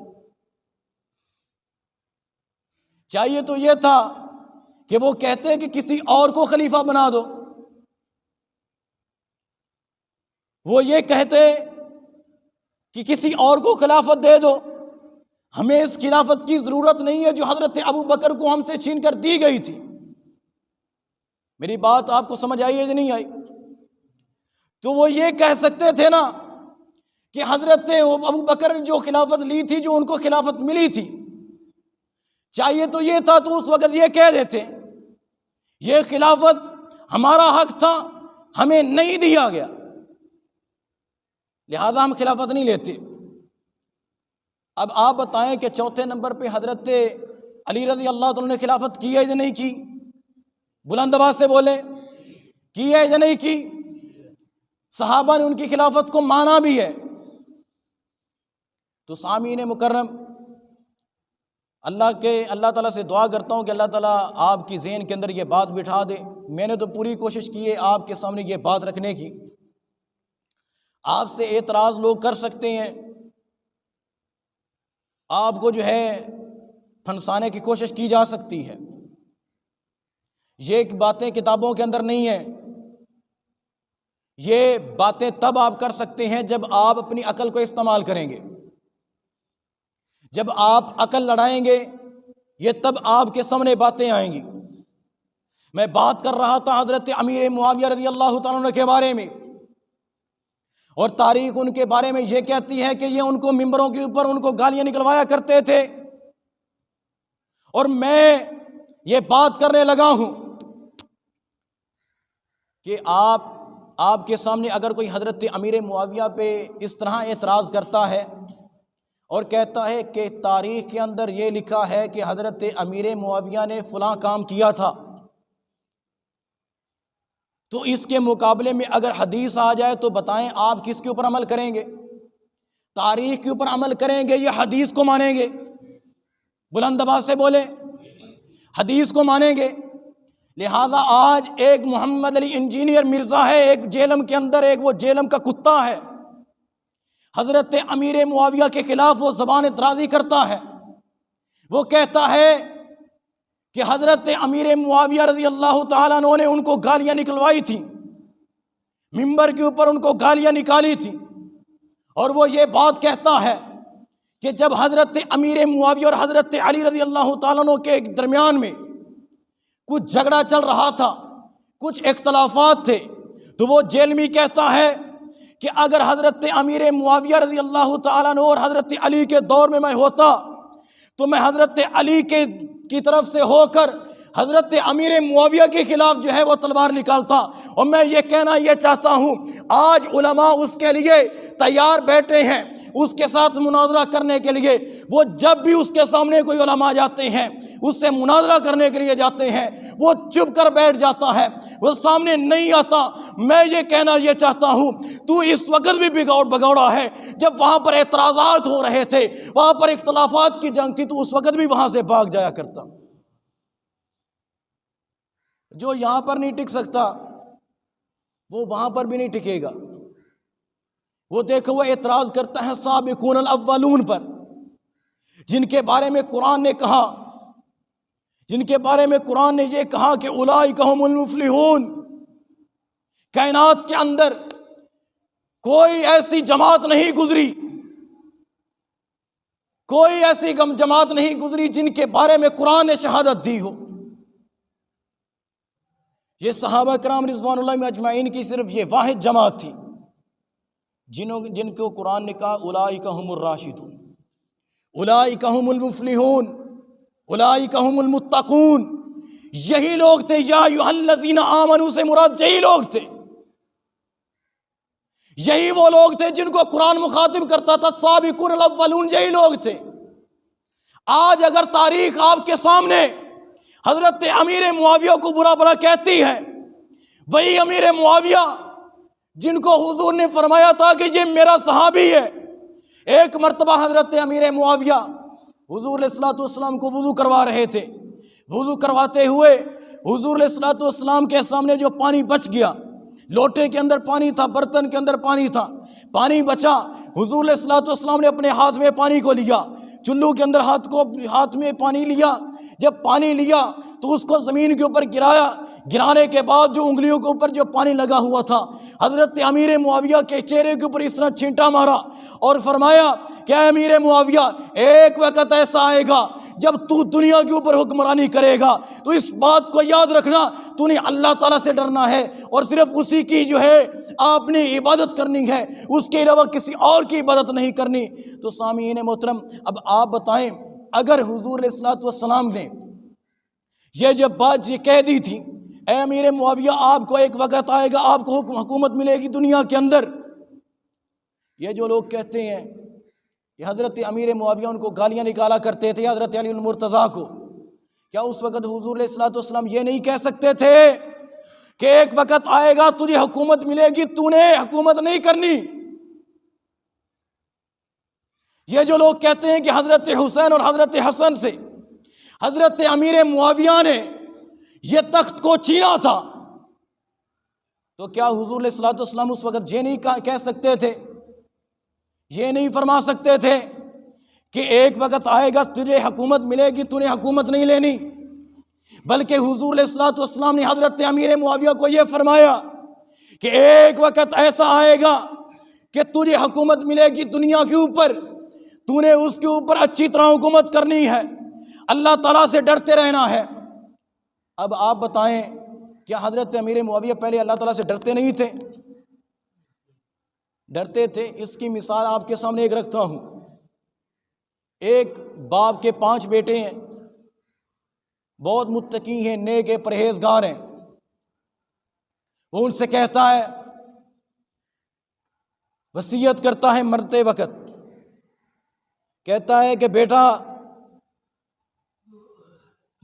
چاہیے تو یہ تھا کہ وہ کہتے کہ کسی اور کو خلیفہ بنا دو، وہ یہ کہتے کہ کسی اور کو خلافت دے دو، ہمیں اس خلافت کی ضرورت نہیں ہے جو حضرت ابو بکر کو ہم سے چھین کر دی گئی تھی۔ میری بات آپ کو سمجھ آئی ہے یا نہیں آئی؟ تو وہ یہ کہہ سکتے تھے نا کہ حضرت ابو بکر نے جو خلافت لی تھی، جو ان کو خلافت ملی تھی، چاہیے تو یہ تھا تو اس وقت یہ کہہ دیتے یہ خلافت ہمارا حق تھا، ہمیں نہیں دیا گیا، لہذا ہم خلافت نہیں لیتے۔ اب آپ بتائیں کہ چوتھے نمبر پہ حضرت علی رضی اللہ عنہ نے خلافت کی ہے یا نہیں کی؟ بلند آواز سے بولیں، کی ہے یا نہیں کی؟ صحابہ نے ان کی خلافت کو مانا بھی ہے۔ تو سامعین مکرم، اللہ تعالیٰ سے دعا کرتا ہوں کہ اللہ تعالیٰ آپ کی ذہن کے اندر یہ بات بٹھا دے۔ میں نے تو پوری کوشش کی ہے آپ کے سامنے یہ بات رکھنے کی۔ آپ سے اعتراض لوگ کر سکتے ہیں، آپ کو جو ہے پھنسانے کی کوشش کی جا سکتی ہے، یہ باتیں کتابوں کے اندر نہیں ہیں، یہ باتیں تب آپ کر سکتے ہیں جب آپ اپنی عقل کو استعمال کریں گے، جب آپ عقل لڑائیں گے، یہ تب آپ کے سامنے باتیں آئیں گی۔ میں بات کر رہا تھا حضرت امیر معاویہ رضی اللہ تعالیٰ عنہ کے بارے میں، اور تاریخ ان کے بارے میں یہ کہتی ہے کہ یہ ان کو ممبروں کے اوپر ان کو گالیاں نکلوایا کرتے تھے، اور میں یہ بات کرنے لگا ہوں کہ آپ کے سامنے اگر کوئی حضرت امیر معاویہ پہ اس طرح اعتراض کرتا ہے اور کہتا ہے کہ تاریخ کے اندر یہ لکھا ہے کہ حضرت امیر معاویہ نے فلاں کام کیا تھا، تو اس کے مقابلے میں اگر حدیث آ جائے تو بتائیں آپ کس کے اوپر عمل کریں گے؟ تاریخ کے اوپر عمل کریں گے یا حدیث کو مانیں گے؟ بلند آواز سے بولیں، حدیث کو مانیں گے۔ لہذا آج ایک محمد علی انجینئر مرزا ہے ایک جیلم کے اندر، ایک وہ جیلم کا کتا ہے، حضرت امیر معاویہ کے خلاف وہ زبان اعتراضی کرتا ہے، وہ کہتا ہے کہ حضرت امیر معاویہ رضی اللہ تعالیٰ عنہ نے ان کو گالیاں نکلوائی تھیں، ممبر کے اوپر ان کو گالیاں نکالی تھی، اور وہ یہ بات کہتا ہے کہ جب حضرت امیر معاویہ اور حضرت علی رضی اللہ تعالیٰ عنہ کے درمیان میں کچھ جھگڑا چل رہا تھا، کچھ اختلافات تھے، تو وہ جیلمی کہتا ہے کہ اگر حضرت امیر معاویہ رضی اللہ تعالیٰ عنہ اور حضرت علی کے دور میں ہوتا تو میں حضرت علی کی طرف سے ہو کر حضرت امیر معاویہ کے خلاف جو ہے وہ تلوار نکالتا۔ اور میں یہ کہنا یہ چاہتا ہوں، آج علماء اس کے لیے تیار بیٹھے ہیں، اس کے ساتھ مناظرہ کرنے کے لیے۔ وہ جب بھی اس کے سامنے کوئی علماء جاتے ہیں، اس سے مناظرہ کرنے کے لیے جاتے ہیں، وہ چپ کر بیٹھ جاتا ہے، وہ سامنے نہیں آتا۔ میں یہ کہنا یہ چاہتا ہوں، تو اس وقت بھی بگوڑا ہے۔ جب وہاں پر اعتراضات ہو رہے تھے، وہاں پر اختلافات کی جنگ تھی، تو اس وقت بھی وہاں سے بھاگ جایا کرتا۔ جو یہاں پر نہیں ٹک سکتا وہ وہاں پر بھی نہیں ٹکے گا۔ وہ دیکھو، وہ اعتراض کرتا ہے سابقون الاولون پر، جن کے بارے میں قرآن نے کہا، جن کے بارے میں قرآن نے یہ کہا کہ اولئک هم المفلحون۔ کائنات کے اندر کوئی ایسی جماعت نہیں گزری، کوئی ایسی جماعت نہیں گزری جن کے بارے میں قرآن نے شہادت دی ہو۔ یہ صحابہ کرام رضوان اللہ اجمعین کی صرف یہ واحد جماعت تھی جن کو قرآن نے کہا اولئک هم الراشدون، اولئک هم المفلحون، اولئک هم المتقون۔ یہی لوگ تھے، یا ایھا الذین آمنوا سے مراد یہی لوگ تھے، یہی وہ لوگ تھے جن کو قرآن مخاطب کرتا تھا، سابقون الاولون یہی لوگ تھے۔ آج اگر تاریخ آپ کے سامنے حضرت امیر معاویہ کو برا بھلا کہتی ہے، وہی امیر معاویہ جن کو حضور نے فرمایا تھا کہ یہ میرا صحابی ہے۔ ایک مرتبہ حضرت امیر معاویہ حضور علیہ الصلوۃ والسلام کو وضو کروا رہے تھے، وضو کرواتے ہوئے حضور علیہ الصلوۃ والسلام کے سامنے جو پانی بچ گیا، لوٹے کے اندر پانی تھا، برتن کے اندر پانی تھا، پانی بچا، حضور علیہ الصلوۃ والسلام نے اپنے ہاتھ میں پانی کو لیا، چلو کے اندر ہاتھ میں پانی لیا، جب پانی لیا تو اس کو زمین کے اوپر گرایا، گرانے کے بعد جو انگلیوں کے اوپر جو پانی لگا ہوا تھا، حضرت امیر معاویہ کے چہرے کے اوپر اس طرح چھینٹا مارا اور فرمایا کہ اے امیر معاویہ، ایک وقت ایسا آئے گا جب تو دنیا کے اوپر حکمرانی کرے گا، تو اس بات کو یاد رکھنا، تو نے اللہ تعالیٰ سے ڈرنا ہے اور صرف اسی کی جو ہے آپ نے عبادت کرنی ہے، اس کے علاوہ کسی اور کی عبادت نہیں کرنی۔ تو سامعین محترم، اب آپ بتائیں، اگر حضور علیہ الصلوۃ والسلام نے یہ جب بات یہ کہہ دی تھی، اے امیر معاویہ آپ کو ایک وقت آئے گا، آپ کو حکومت ملے گی دنیا کے اندر، یہ جو لوگ کہتے ہیں کہ حضرت امیر معاویہ ان کو گالیاں نکالا کرتے تھے، حضرت علی المرتضیٰ کو، کیا اس وقت حضور علیہ الصلوۃ والسلام یہ نہیں کہہ سکتے تھے کہ ایک وقت آئے گا تجھے حکومت ملے گی، تو نے حکومت نہیں کرنی؟ یہ جو لوگ کہتے ہیں کہ حضرت حسین اور حضرت حسن سے حضرت امیر معاویہ نے یہ تخت کو چھینا تھا، تو کیا حضور علیہ الصلوۃ والسلام اس وقت یہ نہیں کہہ سکتے تھے، یہ نہیں فرما سکتے تھے کہ ایک وقت آئے گا تجھے حکومت ملے گی، تو نے حکومت نہیں لینی؟ بلکہ حضور علیہ الصلوۃ والسلام نے حضرت امیر معاویہ کو یہ فرمایا کہ ایک وقت ایسا آئے گا کہ تجھے حکومت ملے گی دنیا کے اوپر، تو نے اس کے اوپر اچھی طرح حکومت کرنی ہے، اللہ تعالیٰ سے ڈرتے رہنا ہے۔ اب آپ بتائیں، کیا حضرت امیر معاویہ پہلے اللہ تعالیٰ سے ڈرتے نہیں تھے؟ ڈرتے تھے۔ اس کی مثال آپ کے سامنے ایک رکھتا ہوں۔ ایک باپ کے 5 بیٹے ہیں، بہت متقی ہیں، نیک ہیں، پرہیزگار ہیں۔ وہ ان سے کہتا ہے، وصیت کرتا ہے مرتے وقت، کہتا ہے کہ بیٹا،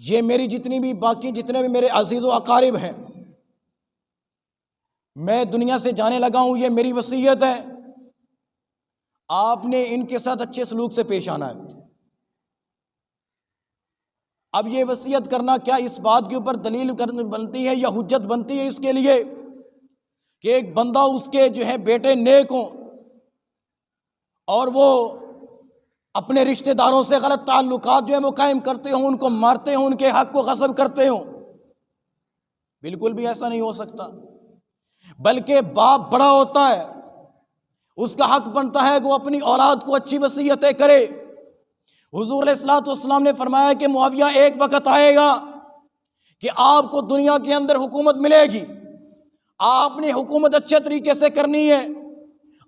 یہ میری جتنے بھی میرے عزیز و اقارب ہیں، میں دنیا سے جانے لگا ہوں، یہ میری وصیت ہے، آپ نے ان کے ساتھ اچھے سلوک سے پیش آنا ہے۔ اب یہ وصیت کرنا کیا اس بات کے اوپر دلیل بنتی ہے یا حجت بنتی ہے اس کے لیے کہ ایک بندہ اس کے جو ہے بیٹے نیک ہوں اور وہ اپنے رشتہ داروں سے غلط تعلقات جو ہیں وہ قائم کرتے ہوں، ان کو مارتے ہوں، ان کے حق کو غصب کرتے ہوں؟ بالکل بھی ایسا نہیں ہو سکتا۔ بلکہ باپ بڑا ہوتا ہے، اس کا حق بنتا ہے کہ وہ اپنی اولاد کو اچھی وصیتیں کرے، حضور علیہ الصلوۃ والسلام نے فرمایا کہ معاویہ ایک وقت آئے گا کہ آپ کو دنیا کے اندر حکومت ملے گی، آپ نے حکومت اچھے طریقے سے کرنی ہے،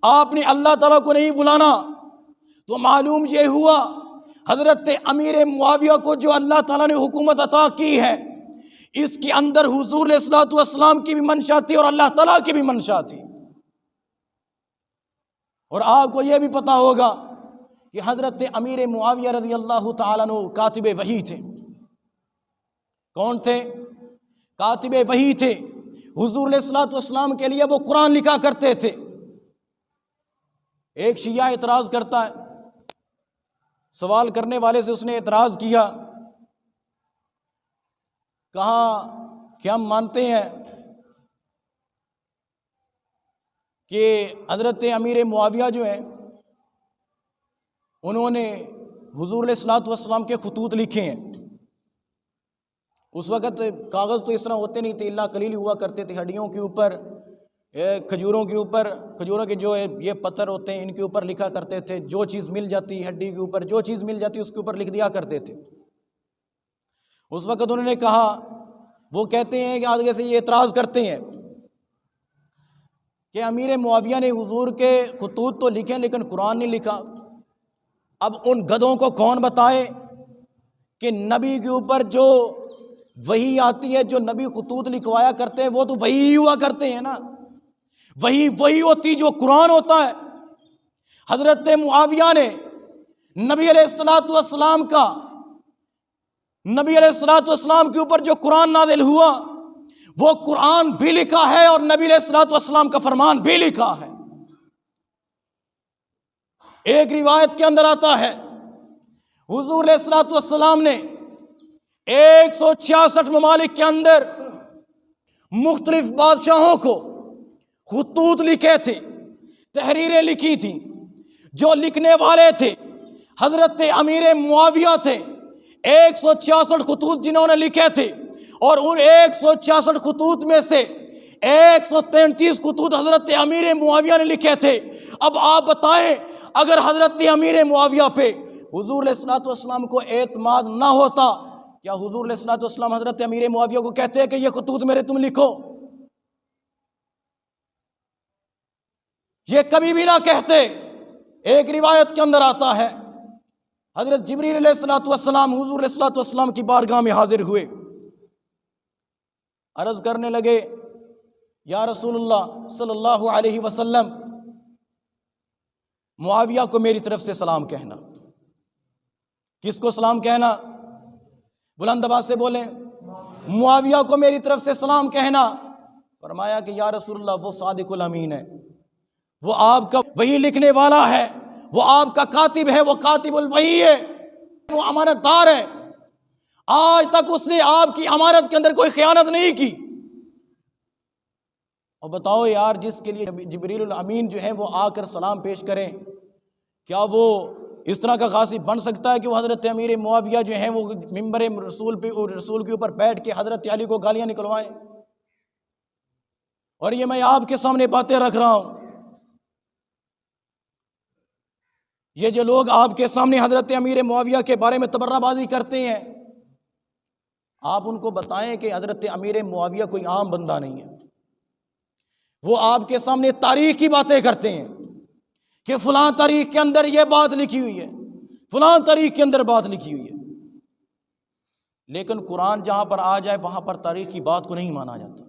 آپ نے اللہ تعالیٰ کو نہیں بلانا۔ تو معلوم یہ ہوا حضرت امیر معاویہ کو جو اللہ تعالیٰ نے حکومت عطا کی ہے، اس کے اندر حضور علیہ الصلوۃ والسلام کی بھی منشا تھی اور اللہ تعالیٰ کی بھی منشا تھی۔ اور آپ کو یہ بھی پتہ ہوگا کہ حضرت امیر معاویہ رضی اللہ تعالیٰ عنہ کاتب وحی تھے۔ کون تھے؟ کاتب وحی تھے۔ حضور علیہ الصلوۃ والسلام کے لیے وہ قرآن لکھا کرتے تھے۔ ایک شیعہ اعتراض کرتا ہے، سوال کرنے والے سے اس نے اعتراض کیا، کہا کہ ہم مانتے ہیں کہ حضرت امیر معاویہ جو ہیں انہوں نے حضور علیہ الصلوۃ والسلام کے خطوط لکھے ہیں۔ اس وقت کاغذ تو اس طرح ہوتے نہیں تھے، اللہ قلیل ہوا کرتے تھے، ہڈیوں کے اوپر، کھجوروں کے اوپر، کھجوروں کے جو یہ پتھر ہوتے ہیں ان کے اوپر لکھا کرتے تھے، جو چیز مل جاتی ہڈی کے اوپر، جو چیز مل جاتی اس کے اوپر لکھ دیا کرتے تھے۔ اس وقت انہوں نے کہا، وہ کہتے ہیں کہ آگے سے یہ اعتراض کرتے ہیں کہ امیر معاویہ نے حضور کے خطوط تو لکھے لیکن قرآن نہیں لکھا۔ اب ان گدھوں کو کون بتائے کہ نبی کے اوپر جو وحی آتی ہے، جو نبی خطوط لکھوایا کرتے ہیں وہ تو وحی ہوا کرتے ہیں نا، وہی ہوتی جو قرآن ہوتا ہے۔ حضرت معاویہ نے نبی علیہ الصلوۃ والسلام کا، نبی علیہ الصلوۃ والسلام کے اوپر جو قرآن نازل ہوا وہ قرآن بھی لکھا ہے اور نبی علیہ الصلوۃ والسلام کا فرمان بھی لکھا ہے۔ ایک روایت کے اندر آتا ہے حضور علیہ الصلوۃ والسلام نے 166 ممالک کے اندر مختلف بادشاہوں کو خطوط لکھے تھے، تحریریں لکھی تھیں۔ جو لکھنے والے تھے حضرت امیر معاویہ تھے۔ 166 خطوط جنہوں نے لکھے تھے، اور ان 166 خطوط میں سے 133 خطوط حضرت امیر معاویہ نے لکھے تھے۔ اب آپ بتائیں، اگر حضرت امیر معاویہ پہ حضور علیہ الصلوۃ والسلام کو اعتماد نہ ہوتا، کیا حضور علیہ الصلوۃ والسلام حضرت امیر معاویہ کو کہتے کہ یہ خطوط میرے تم لکھو؟ یہ کبھی بھی نہ کہتے۔ ایک روایت کے اندر آتا ہے حضرت جبریل علیہ الصلوۃ والسلام حضور علیہ الصلوۃ والسلام کی بارگاہ میں حاضر ہوئے، عرض کرنے لگے، یا رسول اللہ صلی اللہ علیہ وسلم، معاویہ کو میری طرف سے سلام کہنا۔ کس کو سلام کہنا؟ بلند آواز سے بولیں، معاویہ کو میری طرف سے سلام کہنا۔ فرمایا کہ یا رسول اللہ، وہ صادق الامین ہے، وہ آپ کا وحی لکھنے والا ہے، وہ آپ کا کاتب ہے، وہ کاتب الوحی ہے، وہ امانت دار ہے، آج تک اس نے آپ کی امانت کے اندر کوئی خیانت نہیں کی۔ اور بتاؤ یار، جس کے لیے جبریل الامین جو ہے وہ آ کر سلام پیش کریں، کیا وہ اس طرح کا غاصب بن سکتا ہے کہ وہ حضرت امیر معاویہ جو ہیں وہ ممبر رسول کے اوپر بیٹھ کے حضرت علی کو گالیاں نکلوائیں؟ اور یہ میں آپ کے سامنے باتیں رکھ رہا ہوں، یہ جو لوگ آپ کے سامنے حضرت امیر معاویہ کے بارے میں تبرہ بازی کرتے ہیں، آپ ان کو بتائیں کہ حضرت امیر معاویہ کوئی عام بندہ نہیں ہے۔ وہ آپ کے سامنے تاریخ کی باتیں کرتے ہیں کہ فلاں تاریخ کے اندر یہ بات لکھی ہوئی ہے، فلاں تاریخ کے اندر بات لکھی ہوئی ہے، لیکن قرآن جہاں پر آ جائے وہاں پر تاریخ کی بات کو نہیں مانا جاتا۔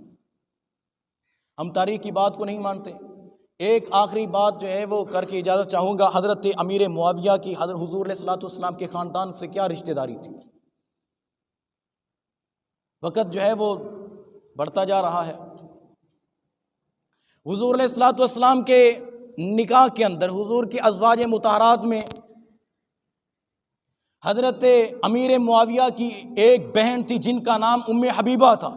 ہم تاریخ کی بات کو نہیں مانتے۔ ایک آخری بات جو ہے وہ کر کے اجازت چاہوں گا، حضرت امیر معاویہ کی حضرت حضور علیہ الصلوۃ والسلام کے خاندان سے کیا رشتہ داری تھی؟ وقت جو ہے وہ بڑھتا جا رہا ہے۔ حضور علیہ الصلوۃ والسلام کے نکاح کے اندر حضور کی ازواج مطہرات میں حضرت امیر معاویہ کی ایک بہن تھی جن کا نام ام حبیبہ تھا،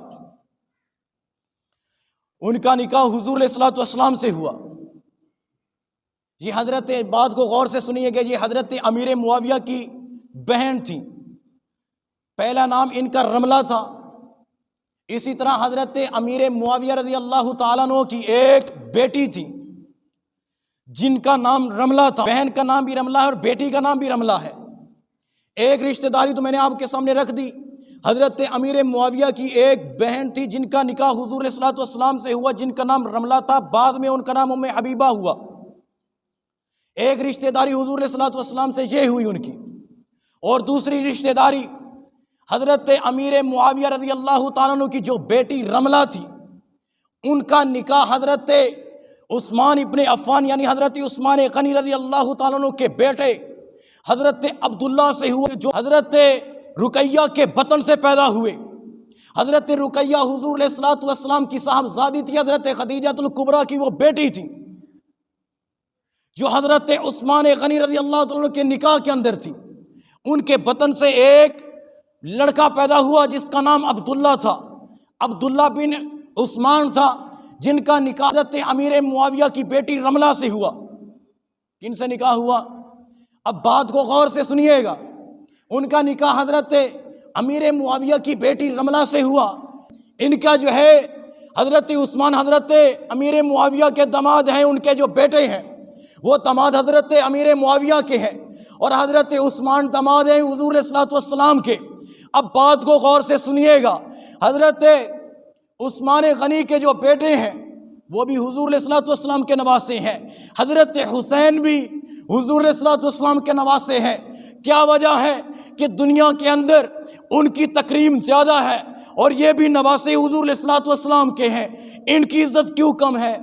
ان کا نکاح حضور علیہ الصلوۃ والسلام سے ہوا۔ یہ حضرت، بات کو غور سے سنیے گا، یہ حضرت امیر معاویہ کی بہن تھی، پہلا نام ان کا رملہ تھا۔ اسی طرح حضرت امیر معاویہ رضی اللہ تعالیٰ عنہ کی ایک بیٹی تھی جن کا نام رملہ تھا، بہن کا نام بھی رملہ ہے اور بیٹی کا نام بھی رملہ ہے۔ ایک رشتہ داری تو میں نے آپ کے سامنے رکھ دی، حضرت امیر معاویہ کی ایک بہن تھی جن کا نکاح حضور صلی اللہ علیہ وسلم سے ہوا، جن کا نام رملہ تھا، بعد میں ان کا نام ام حبیبہ ہوا۔ ایک رشتہ داری حضور صلی اللہ علیہ وسلم سے یہ ہوئی ان کی، اور دوسری رشتہ داری حضرت امیر معاویہ رضی اللہ تعالیٰ عنہ کی جو بیٹی رملہ تھی، ان کا نکاح حضرت عثمان ابن عفان یعنی حضرت عثمان غنی رضی اللہ تعالیٰ عنہ کے بیٹے حضرت عبداللہ سے ہوئے، جو حضرت رقیہ کے بطن سے پیدا ہوئے۔ حضرت رقیہ حضور علیہ الصلوۃ والسلام کی صاحبزادی تھی، حضرت خدیجہ الکبریٰ کی وہ بیٹی تھی جو حضرت عثمان غنی رضی اللہ تعالیٰ عنہ کے نکاح کے اندر تھی۔ ان کے بطن سے ایک لڑکا پیدا ہوا جس کا نام عبداللہ تھا، عبداللہ بن عثمان تھا، جن کا نکاح حضرت امیر معاویہ کی بیٹی رملہ سے ہوا۔ کن سے نکاح ہوا؟ اب بات کو غور سے سنیے گا۔ ان کا نکاح حضرت امیر معاویہ کی بیٹی رملہ سے ہوا۔ ان کا جو ہے حضرت عثمان حضرت امیر معاویہ کے داماد ہیں، ان کے جو بیٹے ہیں وہ داماد حضرت امیر معاویہ کے ہیں، اور حضرت عثمان داماد ہیں حضور صلی اللہ علیہ وسلم کے۔ اب بات کو غور سے سنیے گا، حضرت عثمان غنی کے جو بیٹے ہیں وہ بھی حضور علیہ الصلوۃ والسلام کے نواسے ہیں، حضرت حسین بھی حضور علیہ الصلوۃ والسلام کے نواسے ہیں۔ کیا وجہ ہے کہ دنیا کے اندر ان کی تکریم زیادہ ہے اور یہ بھی نواسے حضور علیہ الصلوۃ والسلام کے ہیں، ان کی عزت کیوں کم ہے؟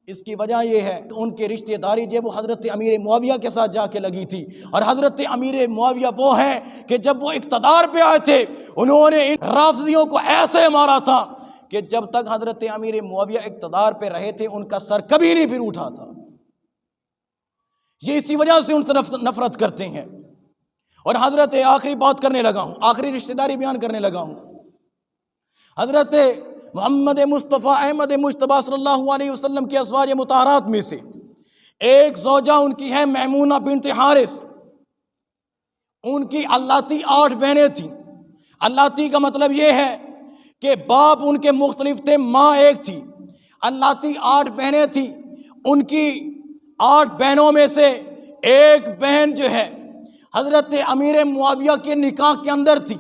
اس کی وجہ یہ ہے کہ ان کے رشتہ داری جو وہ حضرت امیر معاویہ کے ساتھ جا کے لگی تھی، اور حضرت امیر معاویہ وہ ہیں کہ جب وہ اقتدار پہ آئے تھے انہوں نے ان رافضیوں کو ایسے مارا تھا کہ جب تک حضرت امیر معاویہ اقتدار پہ رہے تھے ان کا سر کبھی نہیں پھر اٹھا تھا۔ یہ اسی وجہ سے ان سے نفرت کرتے ہیں۔ اور حضرت آخری بات کرنے لگا ہوں، آخری رشتہ داری بیان کرنے لگا ہوں، حضرت محمد مصطفیٰ احمد مجتبیٰ صلی اللہ علیہ وسلم کے ازواج مطہرات میں سے ایک زوجہ ان کی ہے میمونہ بنت حارث۔ ان کی اللاتی 8 بہنیں تھیں۔ اللاتی کا مطلب یہ ہے کہ باپ ان کے مختلف تھے، ماں ایک تھی۔ اللاتی 8 بہنیں تھیں، ان کی 8 بہنوں میں سے ایک بہن جو ہے حضرت امیر معاویہ کے نکاح کے اندر تھی،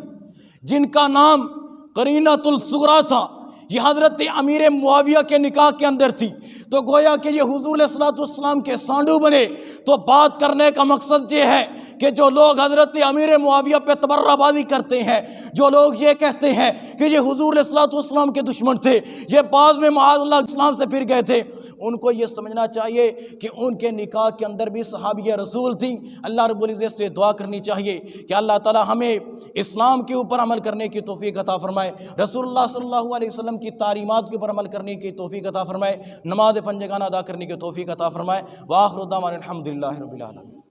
جن کا نام قرینۃ الصغریٰ تھا۔ یہ حضرت امیر معاویہ کے نکاح کے اندر تھی، تو گویا کہ یہ حضور علیہ الصلوۃ والسلام کے سانڈو بنے۔ تو بات کرنے کا مقصد یہ ہے کہ جو لوگ حضرت امیر معاویہ پہ تبرہ بازی کرتے ہیں، جو لوگ یہ کہتے ہیں کہ یہ حضور علیہ الصلوۃ والسلام کے دشمن تھے، یہ بعض میں معاذ اللہ اسلام سے پھر گئے تھے، ان کو یہ سمجھنا چاہیے کہ ان کے نکاح کے اندر بھی صحابیہ رسول تھیں۔ اللہ رب العزت سے دعا کرنی چاہیے کہ اللہ تعالی ہمیں اسلام کے اوپر عمل کرنے کی توفیق عطا فرمائے، رسول اللہ صلی اللہ علیہ وسلم کی تعلیمات کے اوپر عمل کرنے کی توفیق عطا فرمائے، نماز پنجگانہ ادا کرنے کی توفیق عطا فرمائے۔ وآخر دعوانا الحمدللہ رب العالمین۔